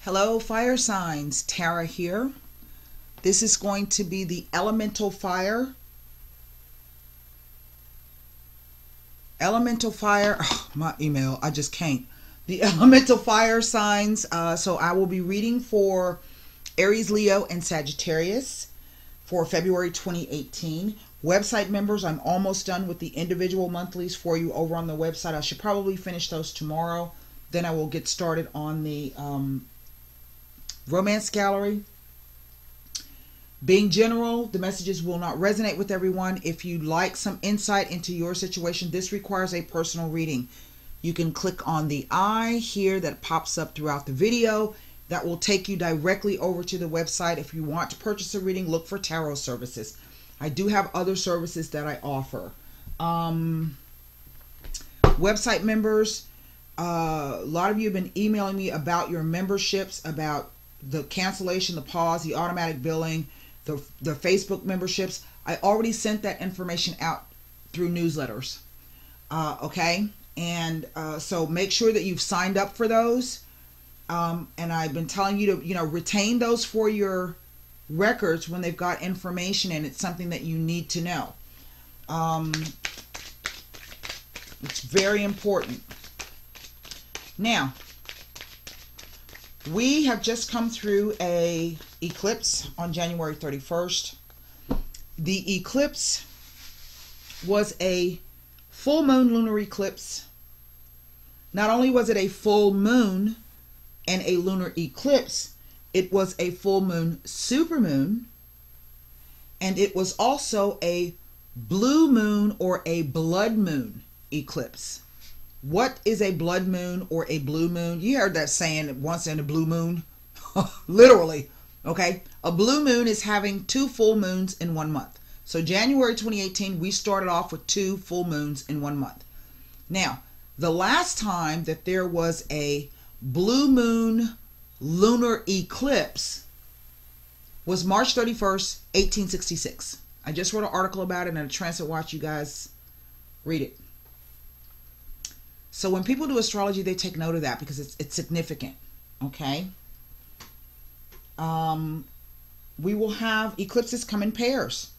Hello, fire signs. Tara here. This is going to be the elemental fire. My email, I just can't. The elemental fire signs. So I will be reading for Aries, Leo, and Sagittarius for February 2018. Website members, I'm almost done with the individual monthlies for you over on the website. I should probably finish those tomorrow. Then I will get started on the romance gallery. Being general, the messages will not resonate with everyone. If you'd like some insight into your situation, this requires a personal reading. You can click on the eye here that pops up throughout the video. That will take you directly over to the website. If you want to purchase a reading, look for tarot services. I do have other services that I offer. Website members, a lot of you have been emailing me about your memberships, about the cancellation, the pause, the automatic billing, the Facebook memberships. I already sent that information out through newsletters. Okay. And so make sure that you've signed up for those. And I've been telling you to, retain those for your records when they've got information and it's something that you need to know. It's very important. Now, we have just come through a eclipse on January 31st. The eclipse was a full moon lunar eclipse. Not only was it a full moon and a lunar eclipse, it was a full moon supermoon, and it was also a blue moon or a blood moon eclipse. What is a blood moon or a blue moon? You heard that saying once in a blue moon. Literally. Okay. A blue moon is having two full moons in 1 month. So January 2018, we started off with 2 full moons in 1 month. Now, the last time that there was a blue moon lunar eclipse was March 31st, 1866. I just wrote an article about it and a transit watch. You guys read it. So when people do astrology, they take note of that because it's significant. Okay. We will have eclipses come in pairs.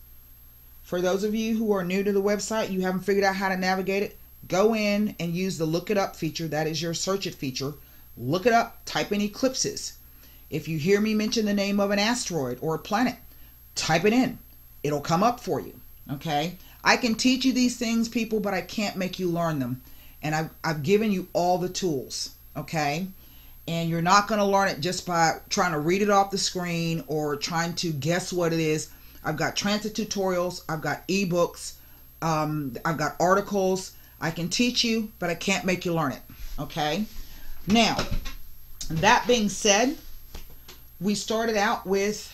For those of you who are new to the website, you haven't figured out how to navigate it, go in and use the look it up feature. That is your search it feature. Look it up, type in eclipses. If you hear me mention the name of an asteroid or a planet, type it in. It'll come up for you. Okay. I can teach you these things, people, but I can't make you learn them. And I've given you all the tools. Okay. And you're not going to learn it just by trying to read it off the screen or trying to guess what it is. I've got transit tutorials. I've got ebooks. I've got articles. I can teach you, but I can't make you learn it. Okay. Now, that being said, we started out with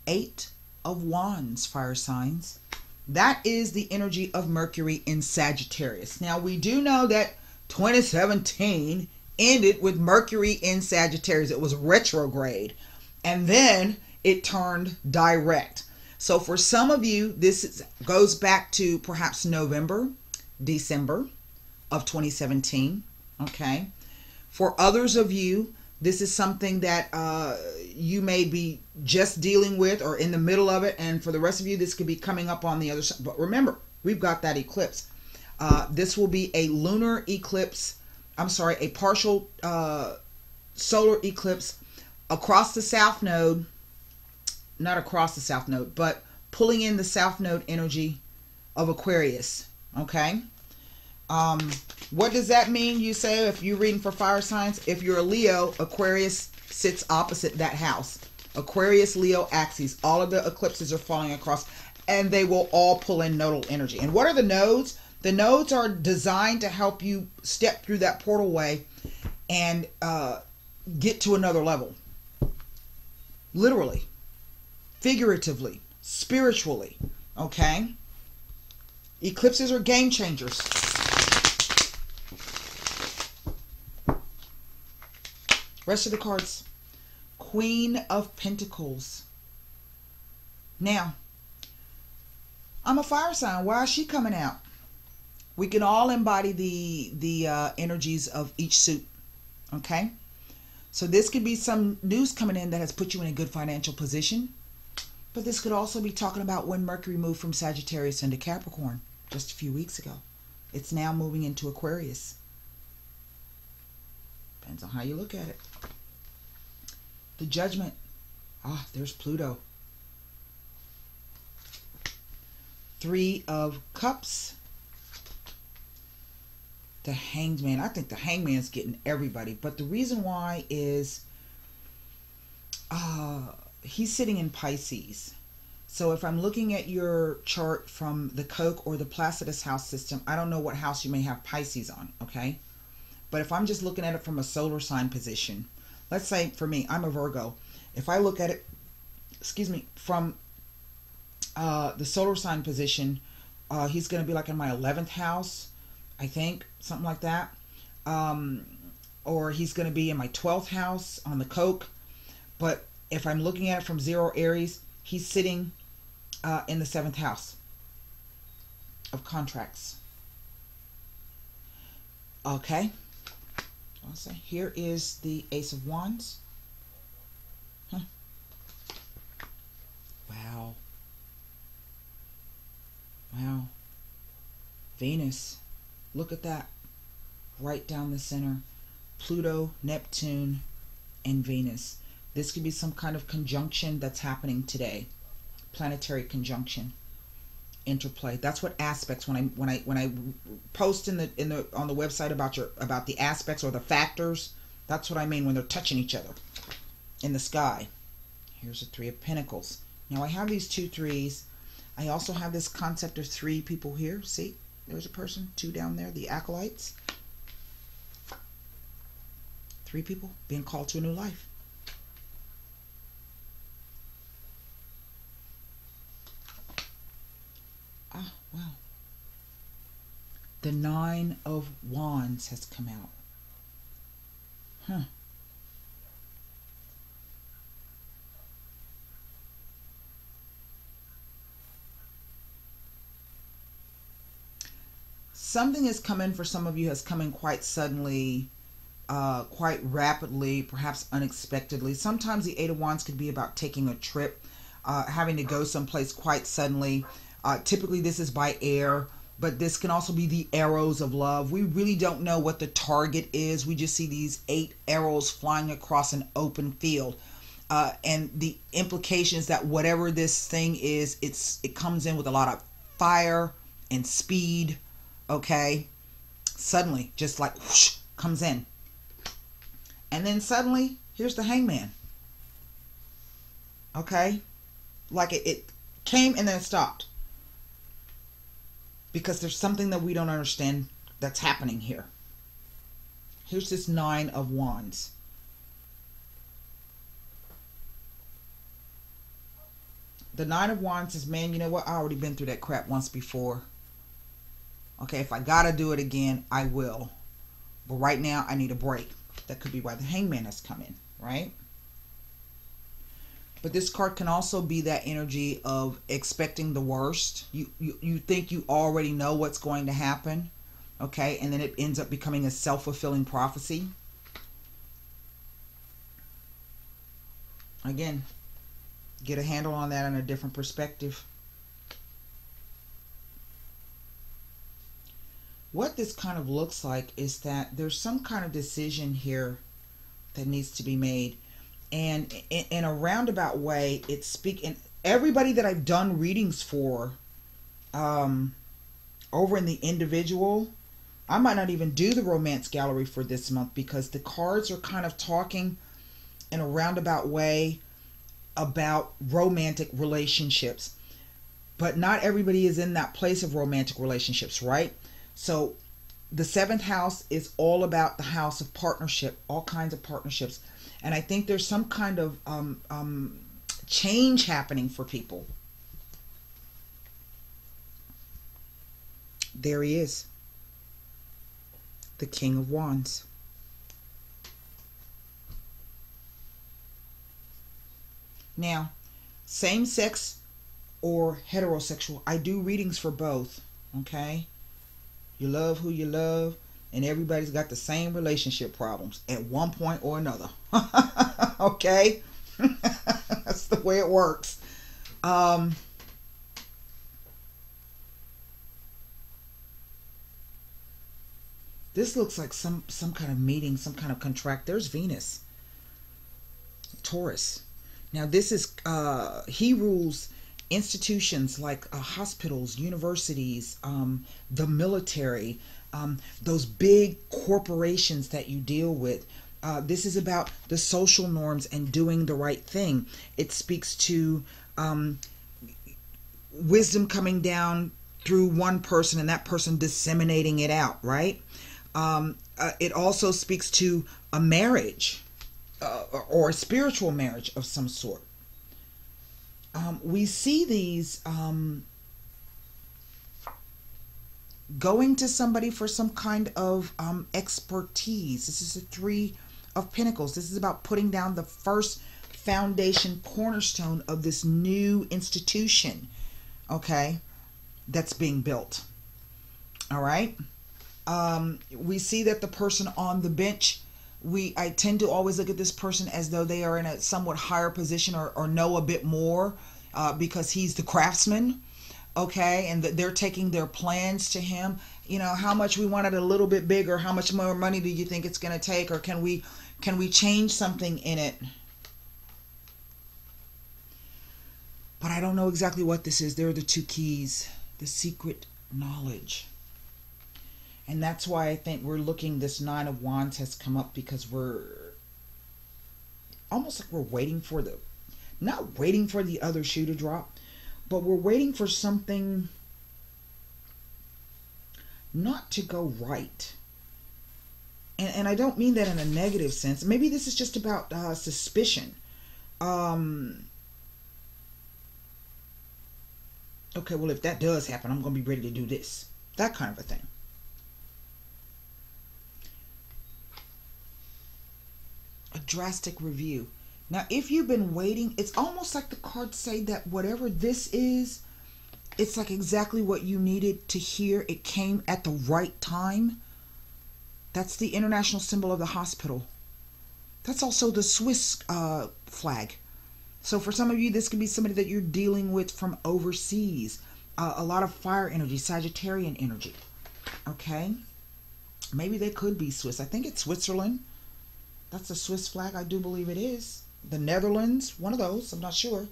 8 of Wands, fire signs. That is the energy of Mercury in Sagittarius. Now, we do know that 2017 ended with Mercury in Sagittarius. It was retrograde, and then it turned direct. So for some of you, goes back to perhaps November, December of 2017. Okay. For others of you, this is something that you may be just dealing with or in the middle of it. And for the rest of you, this could be coming up on the other side. But remember, we've got that eclipse. This will be a lunar eclipse. I'm sorry, a partial solar eclipse across the south node. Not across the south node, but pulling in the south node energy of Aquarius. Okay. What does that mean? You say, if you're reading for fire signs, if you're a Leo, Aquarius sits opposite that house. Aquarius, Leo axes. All of the eclipses are falling across, and they will all pull in nodal energy. And what are the nodes? The nodes are designed to help you step through that portal way and get to another level. Literally, figuratively, spiritually. Okay? Eclipses are game changers. Rest of the cards. Queen of Pentacles. Now, I'm a fire sign. Why is she coming out? We can all embody the energies of each suit. Okay. So this could be some news coming in that has put you in a good financial position. But this could also be talking about when Mercury moved from Sagittarius into Capricorn just a few weeks ago. It's now moving into Aquarius. Depends on how you look at it. The Judgment. Ah, there's Pluto. Three of Cups. The Hanged Man. I think the Hanged Man's getting everybody. But the reason why is he's sitting in Pisces. So if I'm looking at your chart from the Koch or the Placidus house system, I don't know what house you may have Pisces on, okay? But if I'm just looking at it from a solar sign position, let's say for me, I'm a Virgo. If I look at it, excuse me, from the solar sign position, he's going to be like in my 11th house, I think, something like that. Or he's going to be in my 12th house on the Koch. But if I'm looking at it from 0 Aries, he's sitting in the 7th house of contracts. Okay. I'll say here is the Ace of Wands. Huh. Wow. Wow. Venus. Look at that. Right down the center. Pluto, Neptune, and Venus. This could be some kind of conjunction that's happening today. Planetary conjunction. Interplay. That's what aspects, when I post on the website about the aspects or the factors, that's what I mean when they're touching each other in the sky. Here's the Three of Pentacles. Now I have these 2 threes. I also have this concept of 3 people here. See, there's a person, 2 down there, the acolytes. 3 people being called to a new life. Ah, wow. The 9 of Wands has come out. Huh. Something has come in for some of you, has come in quite suddenly, quite rapidly, perhaps unexpectedly. Sometimes the 8 of Wands could be about taking a trip, having to go someplace quite suddenly. Typically this is by air, but this can also be the arrows of love. We really don't know what the target is. We just see these 8 arrows flying across an open field. And the implication is that whatever this thing is, it comes in with a lot of fire and speed, okay? Suddenly, just like whoosh, comes in. And then suddenly, here's the Hangman. Okay? Like it came and then it stopped. Because there's something that we don't understand that's happening here. Here's this 9 of Wands. The 9 of Wands is, man, you know what? I already been through that crap once before. Okay, if I gotta do it again, I will. But right now, I need a break. That could be why the Hangman has come in, right? But this card can also be that energy of expecting the worst. You think you already know what's going to happen, okay? And then it ends up becoming a self-fulfilling prophecy. Again, get a handle on that in a different perspective. What this kind of looks like is that there's some kind of decision here that needs to be made. And in a roundabout way, it's speaking. Everybody that I've done readings for over in the individual, I might not even do the romance gallery for this month because the cards are kind of talking in a roundabout way about romantic relationships. But not everybody is in that place of romantic relationships, right? So the 7th house is all about the house of partnership, all kinds of partnerships. And I think there's some kind of change happening for people. There he is. The King of Wands. Now, same-sex or heterosexual, I do readings for both, okay? You love who you love. And everybody's got the same relationship problems at one point or another. Okay? That's the way it works. This looks like some kind of meeting, some kind of contract. There's Venus, Taurus. Now this is he rules institutions like hospitals, universities, the military, those big corporations that you deal with. This is about the social norms and doing the right thing. It speaks to wisdom coming down through one person and that person disseminating it out, right? It also speaks to a marriage or a spiritual marriage of some sort. We see these going to somebody for some kind of expertise. This is the Three of Pentacles. This is about putting down the first foundation cornerstone of this new institution, okay, that's being built. All right. We see that the person on the bench, I tend to always look at this person as though they are in a somewhat higher position or know a bit more because he's the craftsman, okay, and they're taking their plans to him. You know, how much we want it a little bit bigger, how much more money do you think it's going to take, or can we change something in it? But I don't know exactly what this is. There are the two keys, the secret knowledge. And that's why I think we're looking, this Nine of Wands has come up, because we're almost like we're waiting for not waiting for the other shoe to drop, but we're waiting for something not to go right. And I don't mean that in a negative sense. Maybe this is just about suspicion. Okay, well, if that does happen, I'm going to be ready to do this. That kind of a thing. A drastic review. Now, if you've been waiting, it's almost like the cards say that whatever this is, it's like exactly what you needed to hear. It came at the right time. That's the international symbol of the hospital. That's also the Swiss flag. So for some of you, this could be somebody that you're dealing with from overseas. A lot of fire energy, Sagittarian energy. Okay? Maybe they could be Swiss. I think it's Switzerland. That's a Swiss flag. I do believe it is. The Netherlands, one of those. I'm not sure.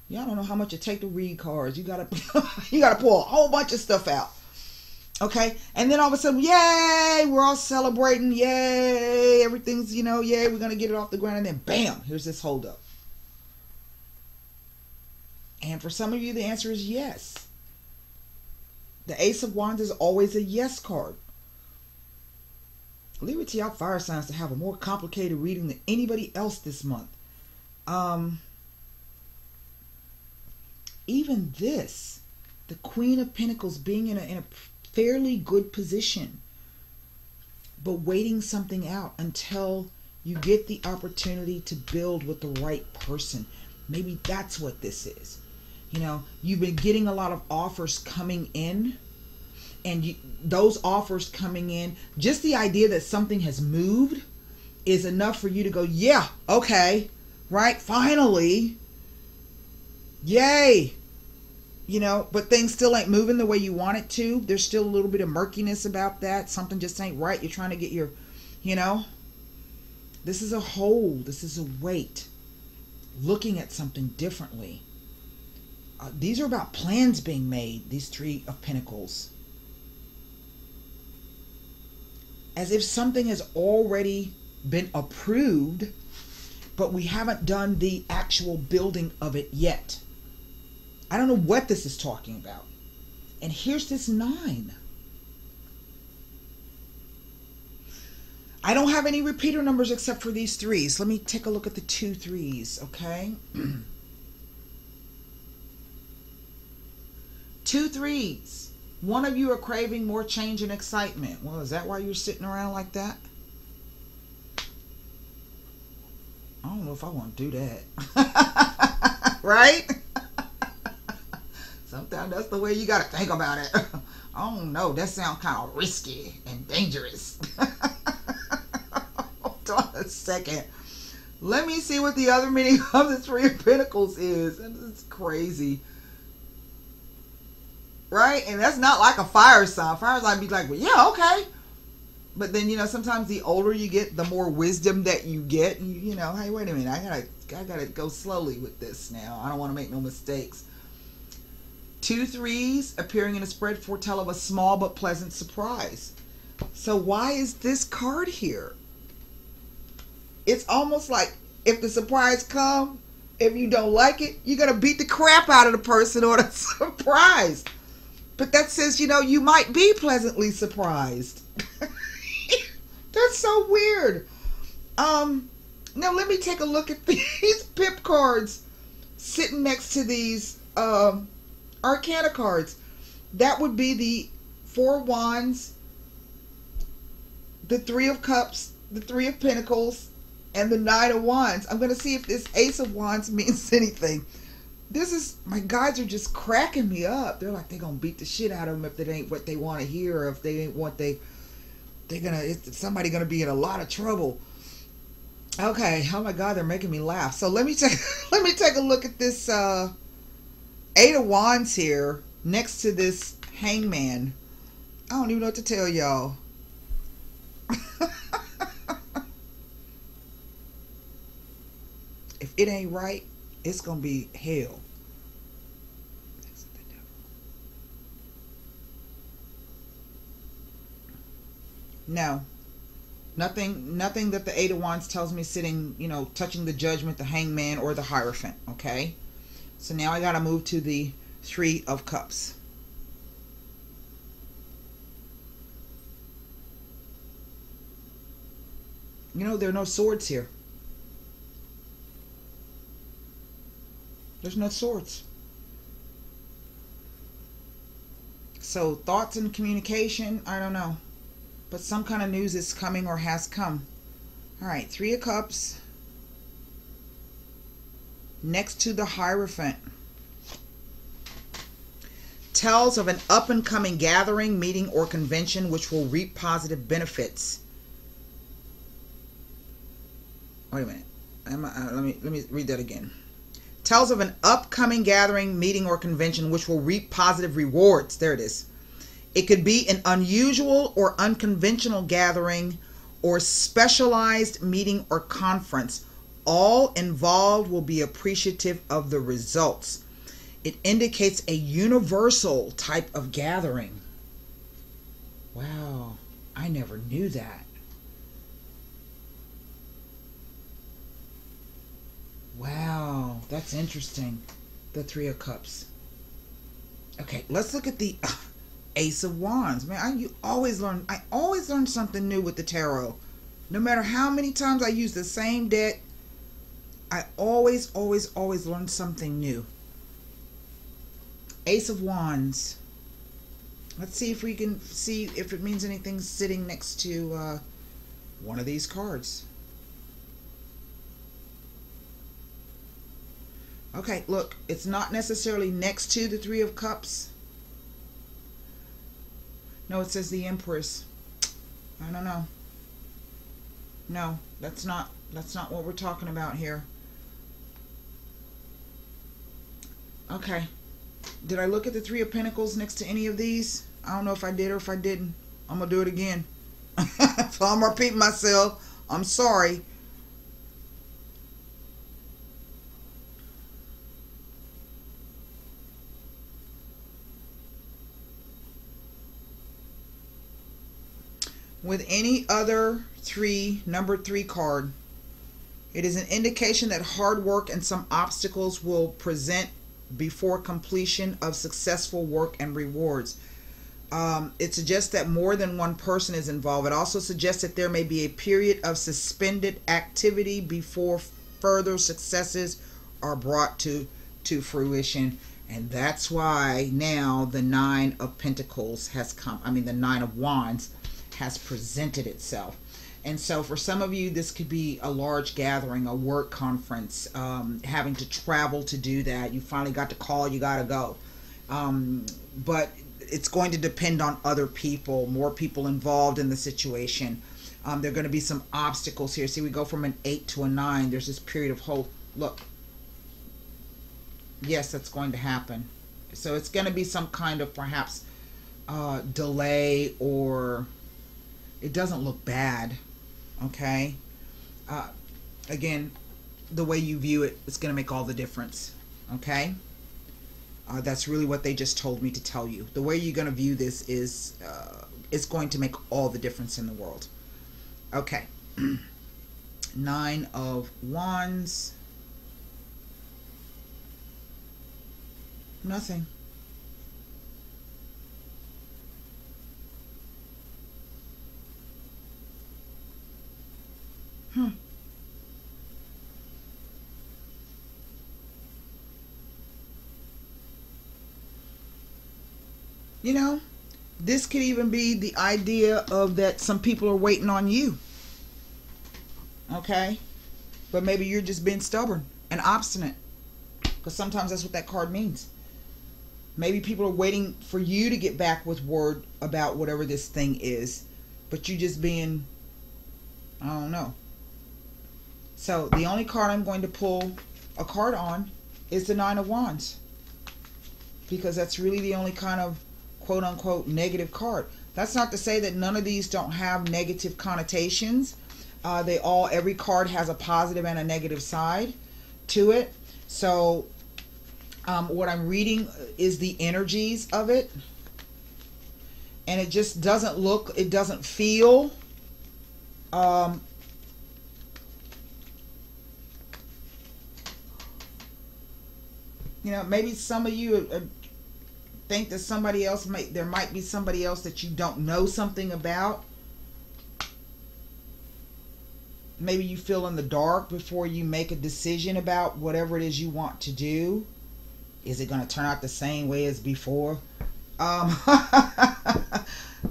Yeah, I don't know how much it take to read cards. You gotta pull a whole bunch of stuff out. Okay, and then all of a sudden, yay, we're all celebrating. Yay, everything's, yay, we're gonna get it off the ground, and then bam, here's this holdup. And for some of you, the answer is yes. The Ace of Wands is always a yes card. Leave it to y'all fire signs to have a more complicated reading than anybody else this month. Even this, the Queen of Pentacles being in a fairly good position, but waiting something out until you get the opportunity to build with the right person. Maybe that's what this is. You've been getting a lot of offers coming in. And those offers coming in, just the idea that something has moved is enough for you to go, yeah, okay, right, finally, yay. But things still ain't moving the way you want it to. There's still a little bit of murkiness about that. Something just ain't right. You're trying to get your, this is a hold. This is a wait. Looking at something differently. These are about plans being made, these Three of Pentacles. As if something has already been approved, but we haven't done the actual building of it yet. I don't know what this is talking about. And here's this 9. I don't have any repeater numbers except for these 3s. Let me take a look at the 2 3s, okay? 2 3s. One of you are craving more change and excitement. Well, is that why you're sitting around like that? I don't know if I want to do that. Right? Sometimes that's the way you got to think about it. I don't know. That sounds kind of risky and dangerous. Hold on a second. Let me see what the other meaning of the Three of Pentacles is. It's crazy. Right? And that's not like a fire sign. Fire sign be like, well, yeah, okay. But then, you know, sometimes the older you get, the more wisdom that you get. You know, hey, wait a minute. I gotta go slowly with this now. I don't want to make no mistakes. 2 3s appearing in a spread foretell of a small but pleasant surprise. So why is this card here? It's almost like if the surprise come, if you don't like it, you're going to beat the crap out of the person or the surprise. But that says, you know, you might be pleasantly surprised. That's so weird. Now let me take a look at these pip cards sitting next to these Arcana cards. That would be the 4 of Wands, the 3 of Cups, the 3 of Pentacles, and the 9 of Wands. I'm going to see if this Ace of Wands means anything. My guides are just cracking me up. They're like, they're going to beat the shit out of them if it ain't what they want to hear, or if they ain't what somebody going to be in a lot of trouble. Okay. Oh my God, they're making me laugh. So let me take a look at this 8 of Wands here next to this Hangman. I don't even know what to tell y'all. If it ain't right, it's going to be hell. No. Nothing that the 8 of Wands tells me sitting, you know, touching the Judgment, the Hangman, or the Hierophant. Okay? So now I got to move to the 3 of Cups. You know, there are no swords here. There's no swords. So thoughts and communication, I don't know. But some kind of news is coming or has come. All right, 3 of Cups. Next to the Hierophant. Tells of an up-and-coming gathering, meeting, or convention which will reap positive benefits. Wait a minute. Let me read that again. Tells of an upcoming gathering, meeting, or convention which will reap positive rewards. There it is. It could be an unusual or unconventional gathering or specialized meeting or conference. All involved will be appreciative of the results. It indicates a universal type of gathering. Wow, I never knew that. Wow, that's interesting. The 3 of Cups. Okay, let's look at the Ace of Wands. Man, I always learn something new with the tarot. No matter how many times I use the same deck, I always learn something new. Ace of Wands. Let's see if we can see if it means anything sitting next to one of these cards. Okay, look, it's not necessarily next to the 3 of Cups. No, it says the Empress. I don't know. No, that's not what we're talking about here. Okay. Did I look at the 3 of Pentacles next to any of these? I don't know if I did or if I didn't. I'm going to do it again. So I'm repeating myself. I'm sorry. With any other number 3 card, it is an indication that hard work and some obstacles will present before completion of successful work and rewards. It suggests that more than one person is involved. It also suggests that there may be a period of suspended activity before further successes are brought to fruition. And that's why now the 9 of Pentacles has come. I mean, the 9 of Wands has presented itself. And so for some of you, this could be a large gathering, a work conference, having to travel to do that. You finally got the call, you got to go. But it's going to depend on other people, more people involved in the situation. There are going to be some obstacles here. See, we go from an 8 to a 9. There's this period of hope. Look. Yes, that's going to happen. So it's going to be some kind of perhaps delay, or it doesn't look bad. Okay. Again, the way you view it, it's going to make all the difference. Okay. That's really what they just told me to tell you. The way you're going to view this is it's going to make all the difference in the world. Okay. 9 of Wands. Nothing. You know, this could even be the idea of that some people are waiting on you. Okay? But maybe you're just being stubborn and obstinate. Because sometimes that's what that card means. Maybe people are waiting for you to get back with word about whatever this thing is. But you just being, I don't know. So the only card I'm going to pull a card on is the 9 of Wands. Because that's really the only kind of quote unquote negative card. That's not to say that none of these don't have negative connotations. Every card has a positive and a negative side to it. So what I'm reading is the energies of it. And it just doesn't look, it doesn't feel you know, maybe some of you think that somebody else there might be somebody else that you don't know something about. Maybe you feel in the dark before you make a decision about whatever it is you want to do. Is it going to turn out the same way as before?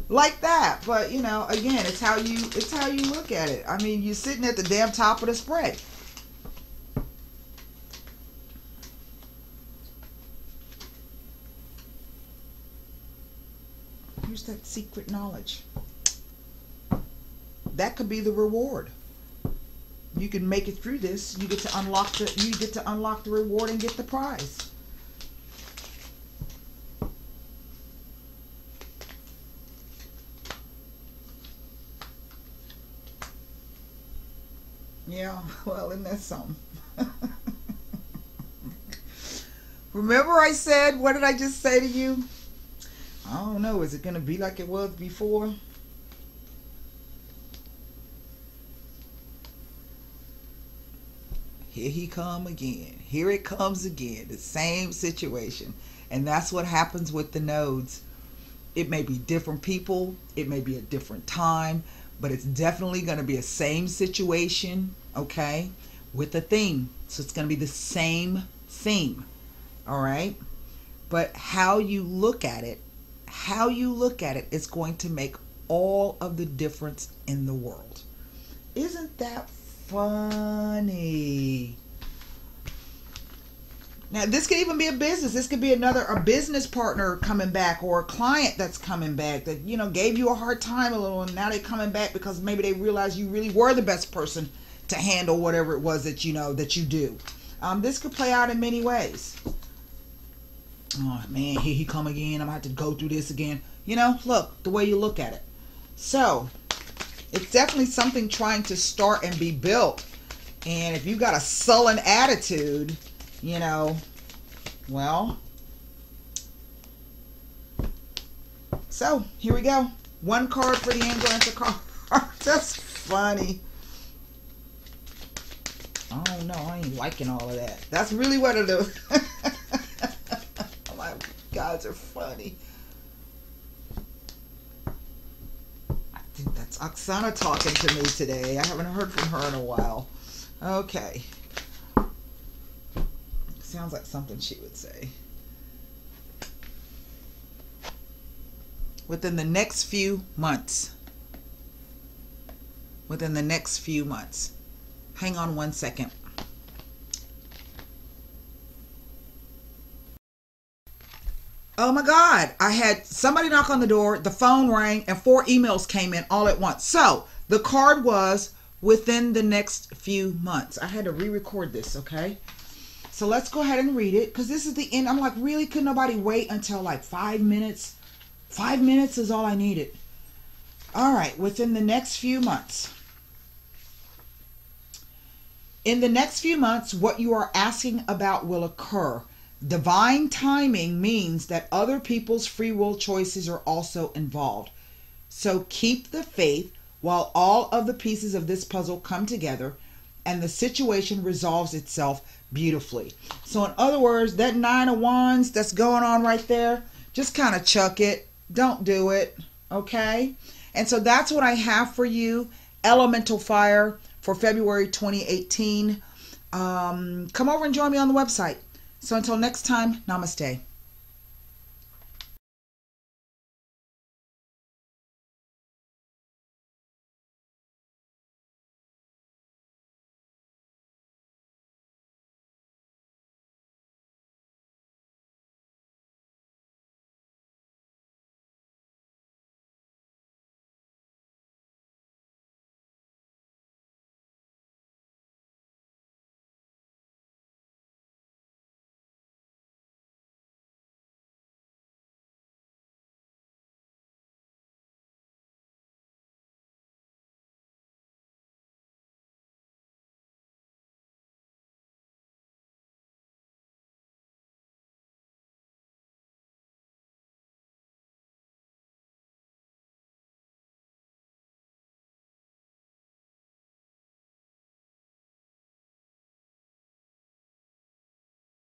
Like that. But you know, again, it's how you look at it. I mean, you're sitting at the damn top of the spread. Here's that secret knowledge. That could be the reward. You can make it through this. You get to unlock the reward and get the prize. Yeah, well, isn't that something? Remember I said, what did I just say to you? I don't know. Is it going to be like it was before? Here he come again. Here it comes again. The same situation. And that's what happens with the nodes. It may be different people. It may be a different time. But it's definitely going to be a same situation. Okay? With a theme. So it's going to be the same theme. All right? But how you look at it, is going to make all of the difference in the world. Isn't that funny? Now, this could even be a business. This could be a business partner coming back, or a client that's coming back that, you know, gave you a hard time a little, and now they're coming back because maybe they realize you really were the best person to handle whatever it was that you know that you do. This could play out in many ways. Oh man, here he come again. I'm gonna have to go through this again. You know, look, the way you look at it. So it's definitely something trying to start and be built. And if you got a sullen attitude, you know, well, so here we go. One card for the angel answer card. That's funny. Oh no, I ain't liking all of that. That's really what it is. Oh my guys are funny. I think that's Oksana talking to me today. I haven't heard from her in a while. Okay. Sounds like something she would say. Within the next few months. Within the next few months. Hang on one second. Oh my God. I had somebody knock on the door, the phone rang, and 4 emails came in all at once. So the card was within the next few months. I had to re-record this, okay? So let's go ahead and read it, because this is the end. I'm like, really? Could nobody wait until like 5 minutes? 5 minutes is all I needed. All right, within the next few months. In the next few months, what you are asking about will occur. Divine timing means that other people's free will choices are also involved. So keep the faith while all of the pieces of this puzzle come together and the situation resolves itself beautifully. So in other words, that 9 of Wands that's going on right there, just kind of chuck it. Don't do it. Okay? And so that's what I have for you, Elemental Fire, for February 2018. Come over and join me on the website. So until next time, namaste.